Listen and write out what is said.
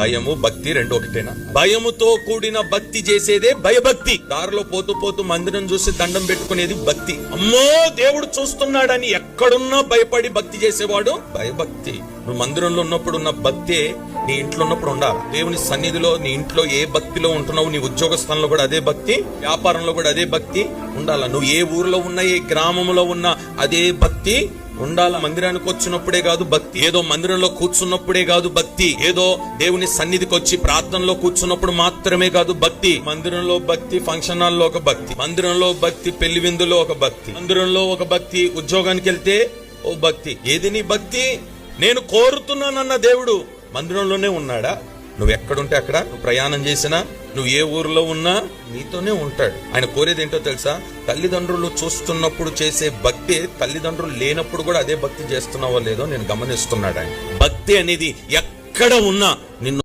భయము భక్తి రెండు ఒకటేనా? భయముతో కూడిన భక్తి చేసేదే భయభక్తి. దారిలో పోతూ పోతూ మందిరం చూసి దండం పెట్టుకునేది భక్తి. అమ్మో దేవుడు చూస్తున్నాడని ఎక్కడున్నా భయపడి భక్తి చేసేవాడు భయభక్తి. నువ్వు మందిరంలో ఉన్నప్పుడు ఉన్న భక్తే నీ ఇంట్లో ఉన్నప్పుడు ఉండాలి. దేవుని సన్నిధిలో నీ ఇంట్లో ఏ భక్తిలో ఉంటున్నావు, నీ ఉద్యోగ స్థలంలో కూడా అదే భక్తి, వ్యాపారంలో కూడా అదే భక్తి ఉండాలా. నువ్వు ఏ ఊర్లో ఉన్నా, ఏ గ్రామంలో ఉన్నా అదే భక్తి ఉండాలా. మందిరానికి వచ్చినప్పుడే కాదు భక్తి, ఏదో మందిరంలో కూర్చున్నప్పుడే కాదు భక్తి, ఏదో దేవుని సన్నిధికి వచ్చి ప్రార్థనలో కూర్చున్నప్పుడు మాత్రమే కాదు భక్తి. మందిరంలో భక్తి, ఫంక్షన్ హాల్లో ఒక భక్తి, మందిరంలో భక్తి, పెళ్లి విందులో ఒక భక్తి, మందిరంలో ఒక భక్తి, ఉద్యోగానికి వెళ్తే ఓ భక్తి. ఏది నీ భక్తి? నేను కోరుతున్నానన్న దేవుడు మందిరంలోనే ఉన్నాడా? నువ్వు ఎక్కడుంటే అక్కడ, నువ్వు ప్రయాణం చేసినా, నువ్వు ఏ ఊర్లో ఉన్నా నీతోనే ఉంటాడు. ఆయన కోరేది ఏంటో తెలుసా? తల్లిదండ్రులు చూస్తున్నప్పుడు చేసే భక్తి తల్లిదండ్రులు లేనప్పుడు కూడా అదే భక్తి చేస్తున్నావో లేదో నేను గమనిస్తున్నాడు ఆయన. భక్తి అనేది ఎక్కడ ఉన్నా నిన్ను